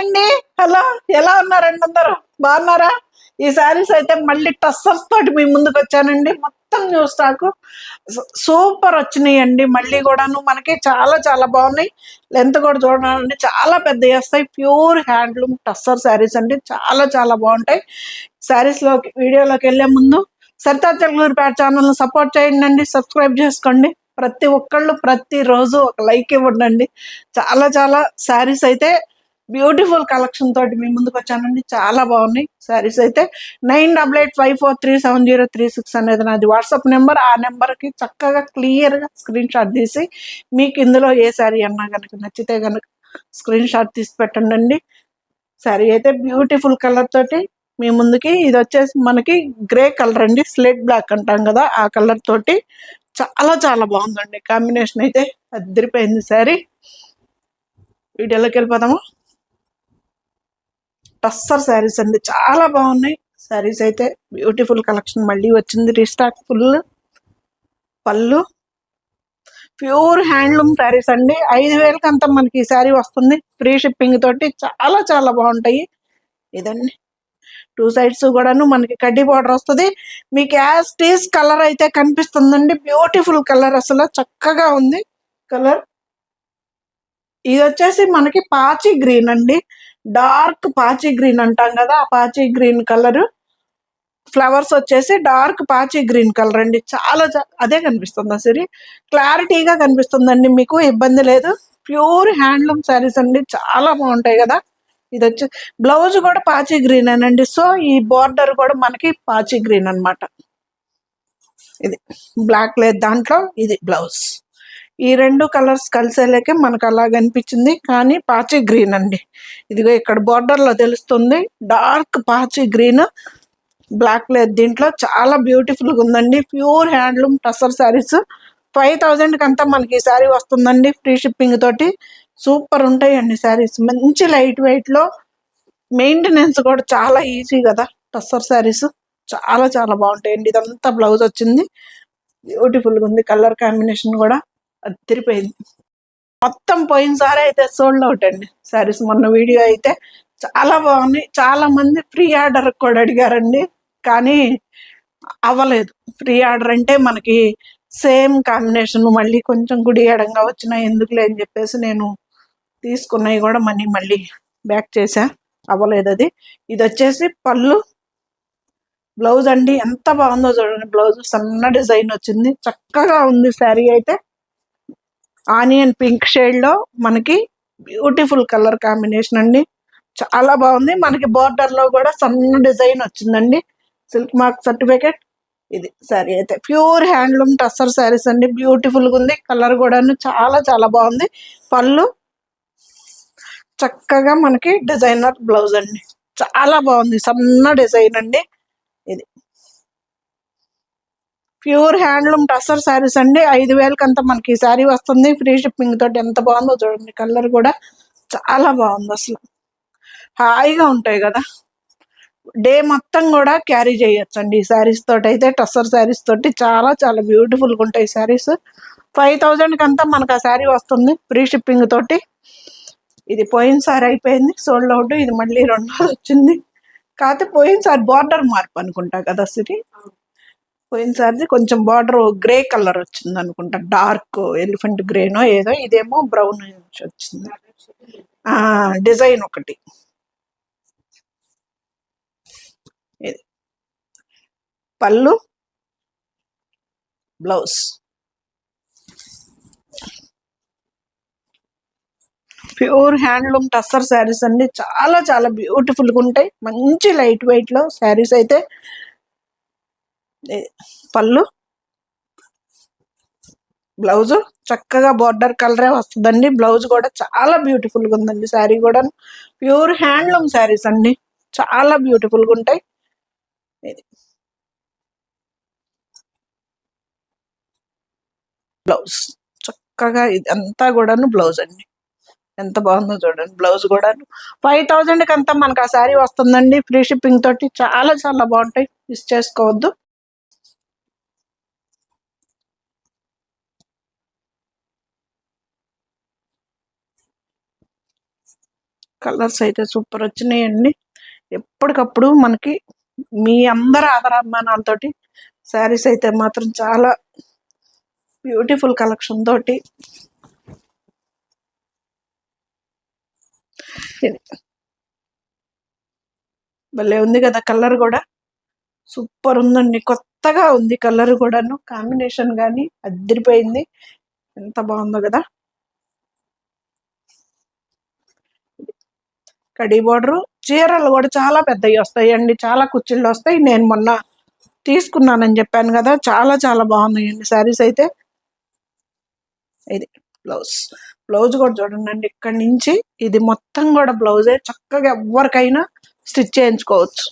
అండి. హలో, ఎలా ఉన్నారండి అందరూ? బాగున్నారా? ఈ శారీస్ అయితే మళ్ళీ టస్సర్స్ తోటి మీ ముందుకు వచ్చానండి. మొత్తం న్యూ స్టాక్ సూపర్ వచ్చినాయండి. మళ్ళీ కూడాను మనకి చాలా చాలా బాగున్నాయి. లెంత్ కూడా చూడాలండి, చాలా పెద్ద వస్తాయి. ప్యూర్ హ్యాండ్లూమ్ టస్సర్ శారీస్ అండి, చాలా చాలా బాగుంటాయి. శారీస్లోకి వీడియోలోకి వెళ్ళే ముందు సరితా తెలుగుపేట ఛానల్ని సపోర్ట్ చేయండి అండి, సబ్స్క్రైబ్ చేసుకోండి. ప్రతి ఒక్కళ్ళు ప్రతిరోజు ఒక లైక్ ఇవ్వండి. చాలా చాలా శారీస్ అయితే బ్యూటిఫుల్ కలెక్షన్ తోటి మీ ముందుకు వచ్చానండి. చాలా బాగున్నాయి శారీస్ అయితే. 9885437036 అనేది నాది వాట్సాప్ నెంబర్. ఆ నెంబర్కి చక్కగా క్లియర్గా స్క్రీన్ షాట్ తీసి మీకు ఇందులో ఏ శారీ అన్నా కనుక నచ్చితే కనుక స్క్రీన్ షాట్ తీసి పెట్టండి. శారీ అయితే బ్యూటిఫుల్ కలర్ తోటి మీ ముందుకి. ఇది వచ్చేసి మనకి గ్రే కలర్ అండి, స్లేట్ బ్లాక్ అంటాం కదా, ఆ కలర్ తోటి చాలా చాలా బాగుందండి. కాంబినేషన్ అయితే అదిరిపోయింది శారీ. వీడియోలోకి వెళ్ళిపోదాము. టస్సర్ శారీస్ అండి, చాలా బాగున్నాయి శారీస్ అయితే. బ్యూటిఫుల్ కలెక్షన్ మళ్ళీ వచ్చింది, రీస్టాక్ ఫుల్. పళ్ళు ప్యూర్ హ్యాండ్లూమ్ శారీస్ అండి. 5,000కి అంతా మనకి ఈ శారీ వస్తుంది, ఫ్రీ షిప్పింగ్ తోటి. చాలా చాలా బాగుంటాయి. ఇదండి, 2 సైడ్స్ కూడాను మనకి కడ్డీ బార్డర్ వస్తుంది. మీకు యాజ్ టీస్ కలర్ అయితే కనిపిస్తుందండి. బ్యూటిఫుల్ కలర్, అసలు చక్కగా ఉంది కలర్. ఇది వచ్చేసి మనకి పాచి గ్రీన్ అండి, డార్క్ పాచి గ్రీన్ అంటాం కదా, ఆ పాచి గ్రీన్ కలర్. ఫ్లవర్స్ వచ్చేసి డార్క్ పాచి గ్రీన్ కలర్ అండి. చాలా అదే కనిపిస్తుంది సరే, క్లారిటీగా కనిపిస్తుందండి, మీకు ఇబ్బంది లేదు. ప్యూర్ హ్యాండ్లూమ్ శారీస్ అండి, చాలా బాగుంటాయి కదా. ఇది వచ్చి బ్లౌజ్ కూడా పాచి గ్రీన్ అనండి. సో ఈ బార్డర్ కూడా మనకి పాచి గ్రీన్ అనమాట. ఇది బ్లాక్ లేదు దాంట్లో, ఇది బ్లౌజ్. ఈ 2 కలర్స్ కలిసేలేకే మనకు అలా కనిపించింది, కానీ పాచి గ్రీన్ అండి. ఇదిగో ఇక్కడ బార్డర్లో తెలుస్తుంది, డార్క్ పాచి గ్రీన్, బ్లాక్ లేదు దీంట్లో. చాలా బ్యూటిఫుల్గా ఉందండి. Pure handloom tussar saris. 5,000కి అంతా మనకి ఈ శారీ వస్తుందండి, ఫ్రీ షిప్పింగ్ తోటి. సూపర్ ఉంటాయండి శారీస్, మంచి లైట్ వెయిట్లో. మెయింటెనెన్స్ కూడా చాలా ఈజీ కదా టస్సర్ శారీస్. చాలా చాలా బాగుంటాయండి. ఇదంతా బ్లౌజ్ వచ్చింది, బ్యూటిఫుల్గా ఉంది. కలర్ కాంబినేషన్ కూడా అదిరిపోయింది. మొత్తం పోయినసారి అయితే సోల్డ్ అవుట్ అండి శారీస్. మొన్న వీడియో అయితే చాలా బాగున్నాయి. చాలా మంది ఫ్రీ ఆర్డర్ కూడా అడిగారండి, కానీ అవ్వలేదు. ఫ్రీ ఆర్డర్ అంటే మనకి సేమ్ కాంబినేషన్ మళ్ళీ కొంచెం గుడి ఎడంగా వచ్చినా ఎందుకులే అని చెప్పేసి నేను తీసుకున్నవి కూడా మళ్ళీ బ్యాక్ చేశా. అవ్వలేదు అది. ఇది వచ్చేసి పళ్ళు, బ్లౌజ్ అండి. ఎంత బాగుందో చూడండి, బ్లౌజ్ సన్న డిజైన్ వచ్చింది, చక్కగా ఉంది శారీ అయితే. ఆనియన్ పింక్ షేడ్లో మనకి బ్యూటిఫుల్ కలర్ కాంబినేషన్ అండి, చాలా బాగుంది. మనకి బార్డర్లో కూడా సన్న డిజైన్ వచ్చిందండి, సిల్క్ మార్క్ సర్టిఫికేట్. ఇది శారీ అయితే ప్యూర్ హ్యాండ్లూమ్ టస్సర్ శారీస్ అండి, బ్యూటిఫుల్గా ఉంది. కలర్ కూడాను చాలా చాలా బాగుంది. పళ్ళు చక్కగా మనకి డిజైనర్ బ్లౌజ్ అండి, చాలా బాగుంది, సన్న డిజైన్ అండి. ఇది ప్యూర్ హ్యాండ్లూమ్ టస్సర్ శారీస్ అండి. 5,000కి అంతా మనకి ఈ శారీ వస్తుంది, ఫ్రీ షిప్పింగ్ తోటి. ఎంత బాగుందో చూడండి, కలర్ కూడా చాలా బాగుంది. అసలు హాయిగా ఉంటాయి కదా, డే మొత్తం కూడా క్యారీ చేయొచ్చు అండి ఈ శారీస్ తోటి అయితే. టస్సర్ శారీస్ తోటి చాలా చాలా బ్యూటిఫుల్గా ఉంటాయి శారీస్. 5,000కి అంతా మనకు ఆ శారీ వస్తుంది, ఫ్రీ షిప్పింగ్ తోటి. ఇది పోయినసారి అయిపోయింది, సోల్డ్ అవుట్. ఇది మళ్ళీ రెండోది వచ్చింది. కాకపోతే పోయినసారి బార్డర్ మార్పు అనుకుంటా కదా సిరి. పోయినసారి కొంచెం బార్డర్ గ్రే కలర్ వచ్చింది అనుకుంటా, డార్క్ ఎలిఫెంట్ గ్రేనో ఏదో. ఇదేమో బ్రౌన్ వచ్చింది. డిజైన్ ఒకటి. ఇది పళ్ళు, blouse. Pure handloom tussar saris అండి, చాలా చాలా బ్యూటిఫుల్గా ఉంటాయి. మంచి లైట్ వెయిట్లో శారీస్ అయితే. పళ్ళు, బ్లౌజ్ చక్కగా బార్డర్ కలరే వస్తుందండి. బ్లౌజ్ కూడా చాలా బ్యూటిఫుల్గా ఉందండి. శారీ కూడా ప్యూర్ హ్యాండ్లూమ్ శారీస్ అండి, చాలా బ్యూటిఫుల్గా ఉంటాయి. ఇది బ్లౌజ్, చక్కగా ఇదంతా కూడాను బ్లౌజ్ అండి, ఎంత బాగుందో చూడండి. బ్లౌజ్ కూడా 5,000కి అంతా మనకు ఆ శారీ వస్తుందండి, ఫ్రీ షిప్పింగ్ తోటి. చాలా చాలా బాగుంటాయి, మిస్ చేసుకోవద్దు. కలర్స్ అయితే సూపర్ వచ్చినాయండి. ఎప్పటికప్పుడు మనకి మీ అందరి ఆదరాభిమానాలతోటి శారీస్ అయితే మాత్రం చాలా బ్యూటిఫుల్ కలెక్షన్ తోటి భలే ఉంది కదా. కలర్ కూడా సూపర్ ఉందండి. కొత్తగా ఉంది కలర్ కూడాను. కాంబినేషన్ కానీ అదిరిపోయింది. ఎంత బాగుందో కదా. కడీ బోర్డర్ చీరలు కూడా చాలా పెద్దవి వస్తాయండి. చాలా కుచ్చిళ్ళు వస్తాయి. నేను మొన్న తీసుకున్నానని చెప్పాను కదా. చాలా చాలా బాగున్నాయండి శారీస్ అయితే. ఇది బ్లౌజ్. బ్లౌజ్ కూడా చూడండి. ఇక్కడి నుంచి ఇది మొత్తం కూడా బ్లౌజే. చక్కగా ఎవరికైనా స్టిచ్ చేయించుకోవచ్చు.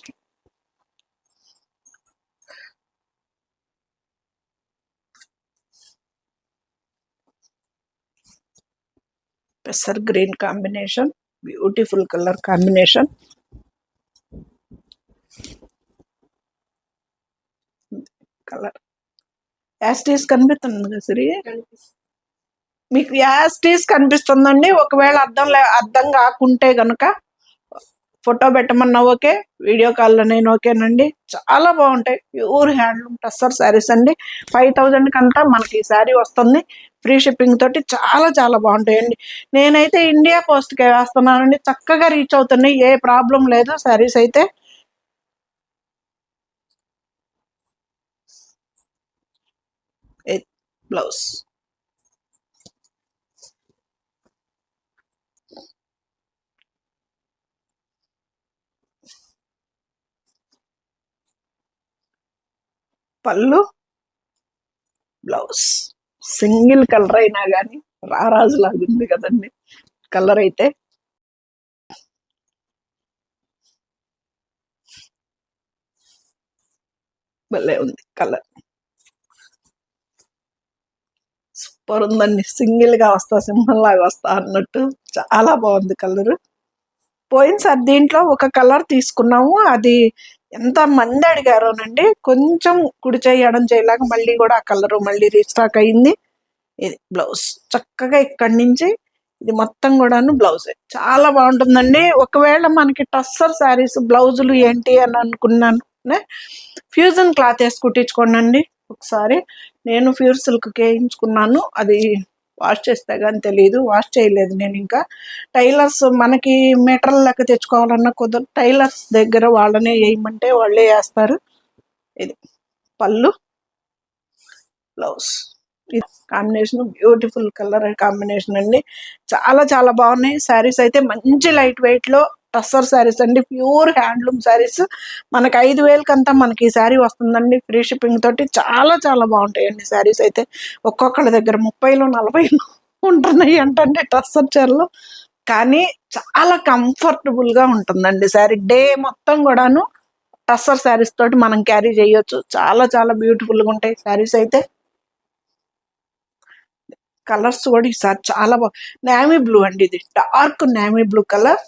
పెసర్ green combination, beautiful colour combination. Colour యాస్టీస్ కనిపిస్తుంది కదా సిరి, మీకు యాస్టీస్ కనిపిస్తుందండి. ఒకవేళ అర్థం కాకుంటే గనుక ఫోటో పెట్టమన్నా ఓకే, వీడియో కాల్లో నేను ఓకేనండి. చాలా బాగుంటాయి. ప్యూర్ హ్యాండ్లూమ్ టస్సర్ శారీస్ అండి. 5000 కంతా మనకి ఈ శారీ వస్తుంది. ఫ్రీ షిప్పింగ్ తోటి చాలా చాలా బాగుంటాయండి. నేనైతే ఇండియా పోస్ట్కే వేస్తున్నానండి. చక్కగా రీచ్ అవుతున్నాయి. ఏ ప్రాబ్లం లేదు. శారీస్ అయితే బ్లౌజ్ పళ్ళు బ్లౌజ్ సింగిల్ కలర్ అయినా కానీ రారాజులాగా ఉంది కదండి కలర్ అయితే. భలే ఉంది కలర్. సూపర్ ఉందండి. సింగిల్ గా వస్తా, సింహం లాగా వస్తా అన్నట్టు చాలా బాగుంది కలర్. పోయినసారి దీంట్లో ఒక కలర్ తీసుకున్నాము. అది ఎంత మంది అడిగారోనండి. కొంచెం కుడి చేయి ఎడం చేయలాగా మళ్ళీ కూడా ఆ కలర్ మళ్ళీ రీస్టాక్ అయింది. ఇది బ్లౌజ్. చక్కగా ఇక్కడి నుంచి ఇది మొత్తం కూడాను బ్లౌజే. చాలా బాగుంటుందండి. ఒకవేళ మనకి టస్సర్ శారీస్ బ్లౌజులు ఏంటి అని అనుకున్నాను, ఫ్యూజన్ క్లాత్ వేసి కుట్టించుకోండి. ఒకసారి నేను ప్యూర్ సిల్క్ వేయించుకున్నాను. అది వాష్ చేస్తే కానీ తెలియదు. వాష్ చేయలేదు నేను ఇంకా. టైలర్స్ మనకి మీటర్ల లెక్క తెచ్చుకోవాలన్నా కుదరదు. టైలర్స్ దగ్గర వాళ్ళనే వేయమంటే వాళ్ళే వేస్తారు. ఇది పళ్ళు blouse. Combination beautiful colour combination అండి. చాలా చాలా బాగున్నాయి శారీస్ అయితే. మంచి లైట్ వెయిట్ లో టస్సర్ శారీస్ అండి. Pure handloom saris. మనకి 5000 కంతా మనకి ఈ శారీ వస్తుందండి. ఫ్రీ షిప్పింగ్ తోటి చాలా చాలా బాగుంటాయండి శారీస్ అయితే. ఒక్కొక్కళ్ళ దగ్గర 30లో 40లో ఉంటున్నాయి అంటే టస్సర్ చీరలు. కానీ చాలా కంఫర్టబుల్ గా ఉంటుందండి శారీ. డే మొత్తం కూడాను టస్సర్ శారీస్ తోటి మనం క్యారీ చేయొచ్చు. చాలా చాలా బ్యూటిఫుల్ గా ఉంటాయి శారీస్ అయితే. కలర్స్ కూడా ఈసారి చాలా నేవీ బ్లూ అండి. ఇది డార్క్ నేవీ బ్లూ కలర్.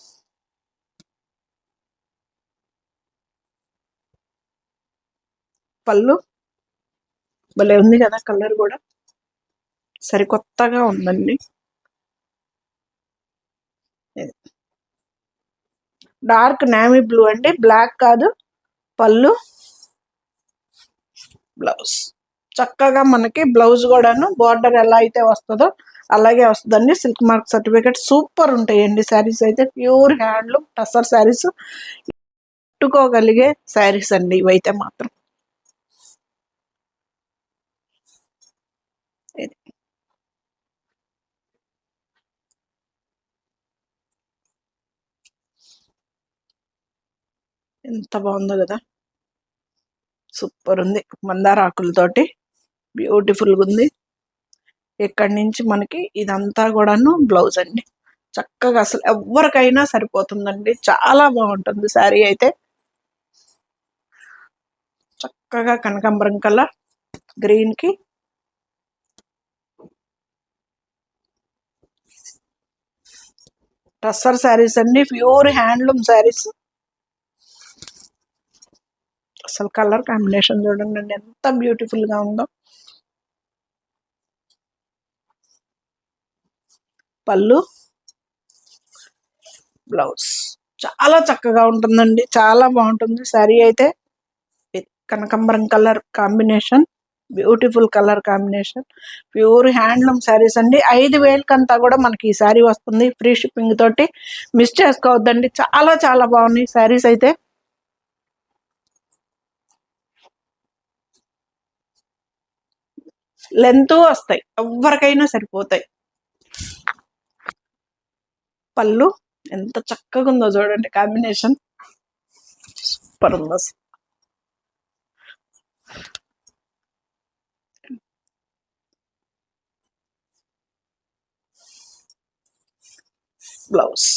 పళ్ళు భలే ఉంది కదా. కలర్ కూడా సరికొత్తగా ఉందండి. డార్క్ నేవీ బ్లూ అండి, బ్లాక్ కాదు. పళ్ళు బ్లౌజ్. చక్కగా మనకి బ్లౌజ్ కూడాను బార్డర్ ఎలా అయితే వస్తుందో అలాగే వస్తుందండి. Silk mark certificate. సూపర్ ఉంటాయండి శారీస్ అయితే. Pure handloom tussar saris. కట్టుకోగలిగే శారీస్ అండి ఇవైతే మాత్రం. ఎంత బాగుందో కదా. సూపర్ ఉంది. మందార ఆకులతోటి బ్యూటిఫుల్గా ఉంది. ఇక్కడి నుంచి మనకి ఇదంతా కూడాను బ్లౌజ్ అండి. చక్కగా అసలు ఎవరికైనా సరిపోతుందండి. చాలా బాగుంటుంది శారీ అయితే. చక్కగా కనకాంబరం కలర్ గ్రీన్ కి టస్సర్ శారీస్ అండి. Pure handloom saris. అసలు కలర్ కాంబినేషన్ చూడండి ఎంత బ్యూటిఫుల్ గా ఉందో. పళ్ళు బ్లౌజ్ చాలా చక్కగా ఉంటుందండి, చాలా బాగుంటుంది శారీ అయితే. కనకంబరం colour combination, beautiful colour combination, pure handloom saris అండి. 5,000 కూడా మనకి ఈ శారీ వస్తుంది ఫ్రీ షిప్పింగ్ తోటి. మిస్ చేసుకోవద్దండి, చాలా చాలా బాగున్నాయి శారీస్ అయితే. లెంత్ వస్తాయి, ఎవరికైనా సరిపోతాయి. పళ్ళు ఎంత చక్కగా ఉందో చూడండి, కాంబినేషన్ సూపర్ ఉంది అసలు. బ్లౌజ్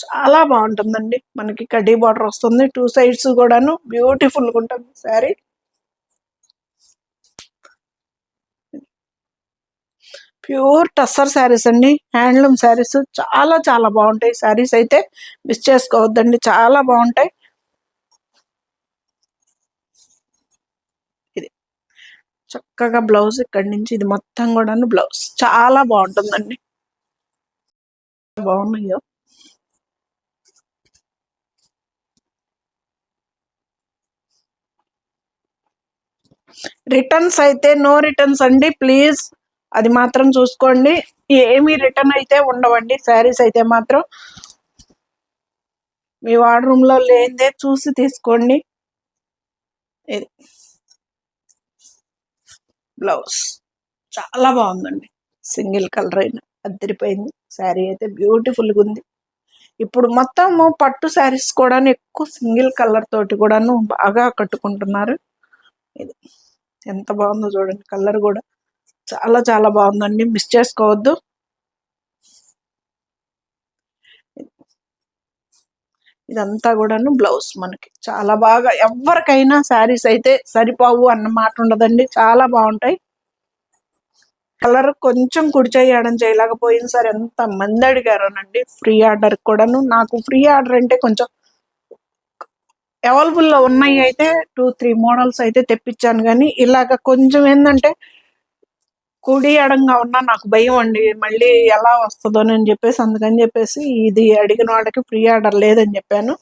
చాలా బాగుంటుందండి, మనకి కడ్డీ బార్డర్ వస్తుంది, 2 సైడ్స్ కూడాను బ్యూటిఫుల్ గా ఉంటుంది శారీ. ప్యూర్ టస్సర్ శారీస్ అండి, హ్యాండ్లూమ్ శారీస్, చాలా చాలా బాగుంటాయి శారీస్ అయితే. మిస్ చేసుకోవద్దండి, చాలా బాగుంటాయి. ఇది చక్కగా బ్లౌజ్ ఇక్కడి నుంచి ఇది మొత్తం కూడాను బ్లౌజ్ చాలా బాగుంటుందండి, బాగున్నాయో. రిటర్న్స్ అయితే నో రిటర్న్స్ అండి, ప్లీజ్ అది మాత్రం చూసుకోండి. ఏమి రిటర్న్ అయితే ఉండవండి శారీస్ అయితే మాత్రం. మీ వార్డ్ రూమ్ లో లేదే చూసి తీసుకోండి. ఇది బ్లౌజ్ చాలా బాగుందండి, సింగిల్ కలర్ అయినా అద్దరిపోయింది శారీ అయితే, బ్యూటిఫుల్గా ఉంది. ఇప్పుడు మొత్తము పట్టు శారీస్ కూడా ఎక్కువ సింగిల్ కలర్ తోటి కూడాను బాగా కట్టుకుంటున్నారు. ఇది ఎంత బాగుందో చూడండి, కలర్ కూడా చాలా చాలా బాగుందండి, మిస్ చేసుకోవద్దు. ఇదంతా కూడాను బ్లౌజ్ మనకి చాలా బాగా, ఎవరికైనా శారీస్ అయితే సరిపోవు అన్న మాట ఉండదండి, చాలా బాగుంటాయి. కలర్ కొంచెం కుడి చేయడం చేయలేకపోయింది సార్, ఎంత మంది అడిగారోనండి ఫ్రీ ఆర్డర్ కూడాను. నాకు ఫ్రీ ఆర్డర్ అంటే కొంచెం అవైలబుల్లో ఉన్నాయి అయితే 2-3 మోడల్స్ అయితే తెప్పించాను, కానీ ఇలాగ కొంచెం ఏంటంటే కుడి ఎడంగా ఉన్నా నాకు భయం అండి, మళ్ళీ ఎలా వస్తుందో అని చెప్పేసి, అందుకని చెప్పేసి ఇది అడిగిన వాళ్ళకి ఫ్రీ ఆర్డర్ లేదని చెప్పాను.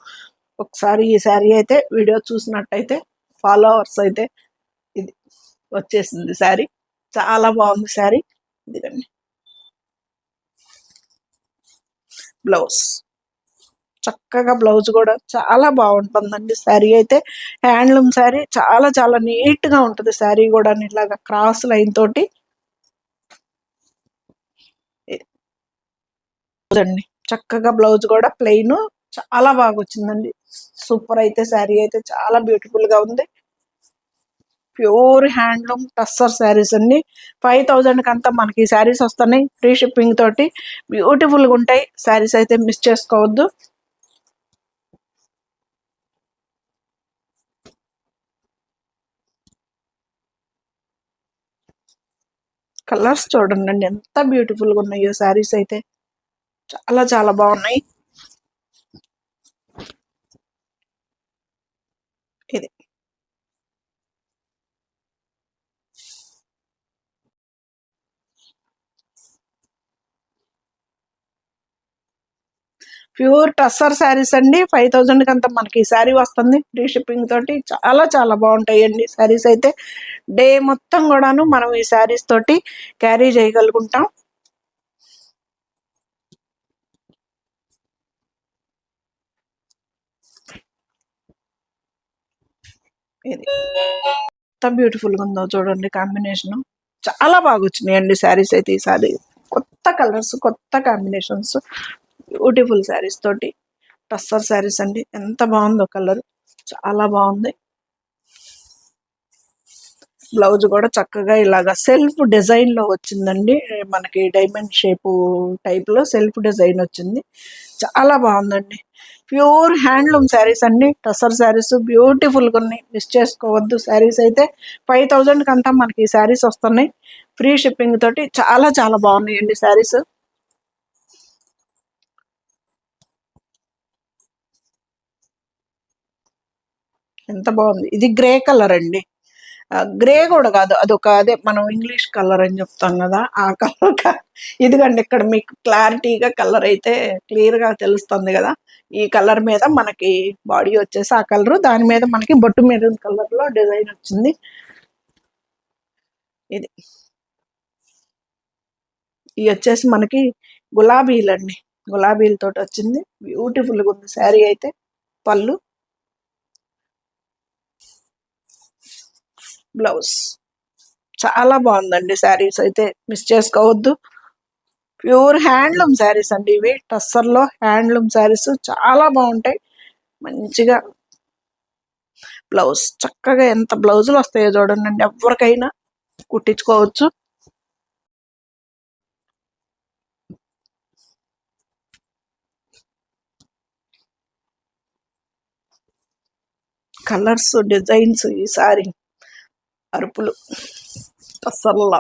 ఒకసారి ఈ శారీ అయితే వీడియో చూసినట్టయితే ఫాలోవర్స్ అయితే ఇది వచ్చేసింది శారీ, చాలా బాగుంది శారీ. ఇదిగండి బ్లౌజ్, చక్కగా బ్లౌజ్ కూడా చాలా బాగుంటుందండి శారీ అయితే. హ్యాండ్లూమ్ శారీ, చాలా చాలా నీట్ గా ఉంటుంది శారీ కూడా, ఇలాగా క్రాస్ లైన్ తోటి. అండి చక్కగా బ్లౌజ్ కూడా ప్లెయిన్, చాలా బాగా వచ్చిందండి, సూపర్ అయితే శారీ అయితే చాలా బ్యూటిఫుల్ గా ఉంది. ప్యూర్ హ్యాండ్లూమ్ టస్సర్ శారీస్ అండి. 5,000 అంతా మనకి ఈ శారీస్ వస్తున్నాయి ఫ్రీ షిప్పింగ్ తోటి, బ్యూటిఫుల్ గా ఉంటాయి శారీస్ అయితే, మిస్ చేసుకోవద్దు. కలర్స్ చూడండి ఎంత బ్యూటిఫుల్ గా ఉన్నాయో శారీస్ అయితే, చాలా చాలా బాగున్నాయి. ఇది ప్యూర్ టస్సర్ శారీస్ అండి, 5,000 అంతా మనకి ఈ శారీ వస్తుంది ఫ్రీ షిప్పింగ్ తోటి, చాలా చాలా బాగుంటాయండి శారీస్ అయితే. డే మొత్తం కూడాను మనం ఈ శారీస్ తోటి క్యారీ చేయగలుగుతాం. ఇది ఎంత బ్యూటిఫుల్ గా ఉందో చూడండి, కాంబినేషన్ చాలా బాగా వచ్చినాయండి శారీస్ అయితే. ఈ శారీ కొత్త కలర్స్, కొత్త కాంబినేషన్స్, బ్యూటిఫుల్ శారీస్ తోటి టస్సర్ శారీస్ అండి, ఎంత బాగుందో కలర్, చాలా బాగుంది. బ్లౌజ్ కూడా చక్కగా ఇలాగా సెల్ఫ్ డిజైన్ లో వచ్చిందండి, మనకి డైమండ్ షేప్ టైప్ లో సెల్ఫ్ డిజైన్ వచ్చింది, చాలా బాగుందండి. ప్యూర్ హ్యాండ్లూమ్ శారీస్ అండి, టసర్ శారీస్ బ్యూటిఫుల్ గా ఉన్నాయి, మిస్ చేసుకోవద్దు శారీస్ అయితే. 5,000 అంతా మనకి ఈ శారీస్ వస్తున్నాయి ఫ్రీ షిప్పింగ్ తోటి, చాలా చాలా బాగున్నాయండి శారీస్. ఎంత బాగుంది, ఇది గ్రే కలర్ అండి, గ్రే కూడా కాదు, అదొక అదే మనం ఇంగ్లీష్ కలర్ అని చెప్తాం కదా, ఆ కలర్. ఇదిగండి ఇక్కడ మీకు క్లారిటీగా కలర్ అయితే క్లియర్గా తెలుస్తుంది కదా. ఈ కలర్ మీద మనకి బాడీ వచ్చేసి ఆ కలర్, దాని మీద మనకి బొట్టు మెరూన్ కలర్లో డిజైన్ వచ్చింది. ఇది ఇవి వచ్చేసి మనకి గులాబీలండి, గులాబీలతో వచ్చింది. బ్యూటిఫుల్గా ఉంది శారీ అయితే. పళ్ళు, బ్లౌజ్ చాలా బాగుందండి. శారీస్ అయితే మిస్ చేసుకోవద్దు. ప్యూర్ హ్యాండ్లూమ్ శారీస్ అండి ఇవి, టస్సర్లో హ్యాండ్లూమ్ శారీస్ చాలా బాగుంటాయి. మంచిగా బ్లౌజ్ చక్కగా ఎంత బ్లౌజులు వస్తాయో చూడండి, ఎవరికైనా కుట్టించుకోవచ్చు. కలర్స్, డిజైన్స్, ఈ సారీ అరుపులు టస్సర్లో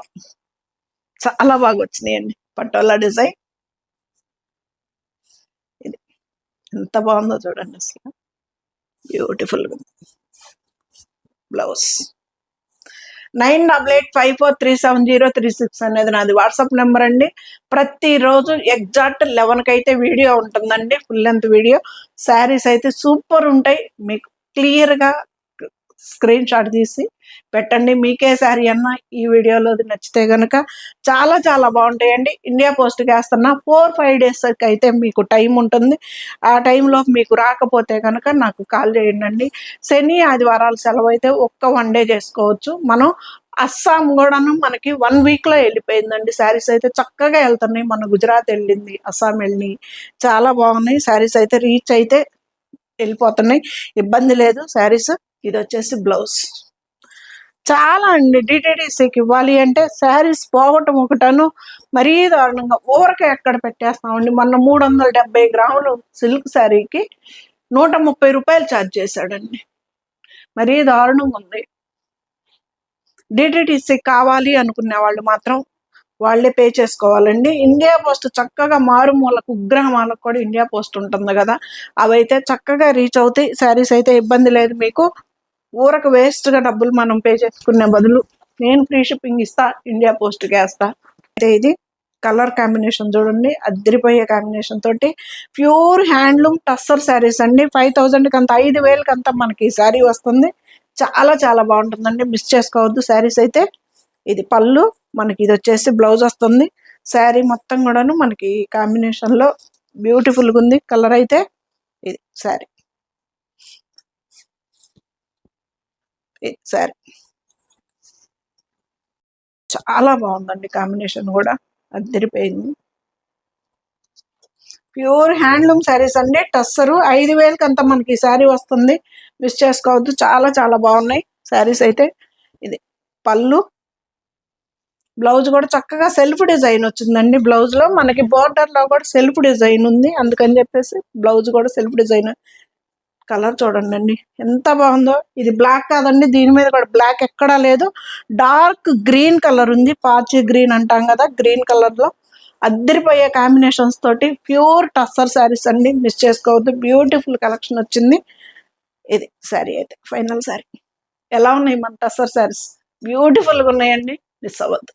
చాలా బాగా వచ్చినాయండి. పటోలా డిజైన్ ఇది ఎంత బాగుందో చూడండి, అసలు బ్యూటిఫుల్గా. బ్లౌజ్ 9885437036 అనేది నాది వాట్సాప్ నెంబర్ అండి. ప్రతిరోజు ఎగ్జాక్ట్ 11కి అయితే వీడియో ఉంటుందండి, ఫుల్ లెంత్ వీడియో. శారీస్ అయితే సూపర్ ఉంటాయి. మీకు క్లియర్గా స్క్రీన్ షాట్ తీసి పెట్టండి. మీకే శారీ అన్నా ఈ వీడియోలో నచ్చితే కనుక చాలా చాలా బాగుంటాయండి. ఇండియా పోస్ట్కి వేస్తున్నా 4-5 days అయితే మీకు టైం ఉంటుంది. ఆ టైంలో మీకు రాకపోతే కనుక నాకు కాల్ చేయండి. శని ఆదివారాలు సెలవు అయితే ఒక్క 1 day చేసుకోవచ్చు మనం. అస్సాం కూడాను మనకి 1 weekలో వెళ్ళిపోయిందండి. శారీస్ అయితే చక్కగా వెళ్తున్నాయి. మన గుజరాత్ వెళ్ళింది, అస్సాం వెళ్ళి చాలా బాగున్నాయి. శారీస్ అయితే రీచ్ అయితే వెళ్ళిపోతున్నాయి, ఇబ్బంది లేదు శారీస్. ఇది వచ్చేసి బ్లౌజ్ చాలా అండి. డిటిడిసికి ఇవ్వాలి అంటే శారీస్ పోవటం ఒకటను, మరీ దారుణంగా ఊరకే ఎక్కడ పెట్టేస్తామండి. మొన్న 370 గ్రాములు సిల్క్ శారీకి 130 రూపాయలు ఛార్జ్ చేశాడండి. మరీ దారుణంగా ఉంది. డిటిడిసి కావాలి అనుకునే వాళ్ళు మాత్రం వాళ్ళే పే చేసుకోవాలండి. ఇండియా పోస్ట్ చక్కగా మారుమూల కుగ్రామాలకు కూడా ఇండియా పోస్ట్ ఉంటుంది కదా, అవైతే చక్కగా రీచ్ అవుతాయి. శారీస్ అయితే ఇబ్బంది లేదు మీకు. ఊరకు వేస్ట్గా డబ్బులు మనం పే చేసుకునే బదులు నేను ఫ్రీ షిప్పింగ్ ఇస్తా, ఇండియా పోస్ట్కి వేస్తా. అయితే ఇది కలర్ కాంబినేషన్ చూడండి, అద్దరిపోయే కాంబినేషన్ తోటి ప్యూర్ హ్యాండ్లూమ్ టస్సర్ శారీస్ అండి. 5000కి అంత, 5000కి అంతా మనకి ఈ శారీ వస్తుంది. చాలా చాలా బాగుంటుందండి, మిస్ చేసుకోవద్దు శారీస్ అయితే. ఇది పళ్ళు, మనకి ఇది వచ్చేసి బ్లౌజ్ వస్తుంది. శారీ మొత్తం కూడాను మనకి కాంబినేషన్లో బ్యూటిఫుల్గా ఉంది. కలర్ అయితే ఇది శారీ, శారీ చాలా బాగుందండి. కాంబినేషన్ కూడా అద్దరిపోయింది. ప్యూర్ హ్యాండ్లూమ్ శారీస్ అండి, టస్సరు. 5000కి అంతా మనకి ఈ శారీ వస్తుంది, మిస్ చేసుకోవద్దు. చాలా చాలా బాగున్నాయి శారీస్ అయితే. ఇది పళ్ళు, బ్లౌజ్ కూడా చక్కగా సెల్ఫ్ డిజైన్ వచ్చిందండి. బ్లౌజ్లో మనకి బోర్డర్లో కూడా సెల్ఫ్ డిజైన్ ఉంది, అందుకని చెప్పేసి బ్లౌజ్ కూడా సెల్ఫ్ డిజైన్. కలర్ చూడండి ఎంత బాగుందో. ఇది బ్లాక్ కాదండి, దీని మీద కూడా బ్లాక్ ఎక్కడా లేదు. డార్క్ గ్రీన్ కలర్ ఉంది, పాచి గ్రీన్ అంటాం కదా, గ్రీన్ కలర్లో అద్దరిపోయే కాంబినేషన్స్ తోటి ప్యూర్ టస్సర్ శారీస్ అండి, మిస్ చేసుకోవద్దు. బ్యూటిఫుల్ కలెక్షన్ వచ్చింది. ఇది శారీ అయితే ఫైనల్ శారీ. ఎలా ఉన్నాయి మన టస్సర్ శారీస్? బ్యూటిఫుల్గా ఉన్నాయండి, మిస్ అవ్వద్దు.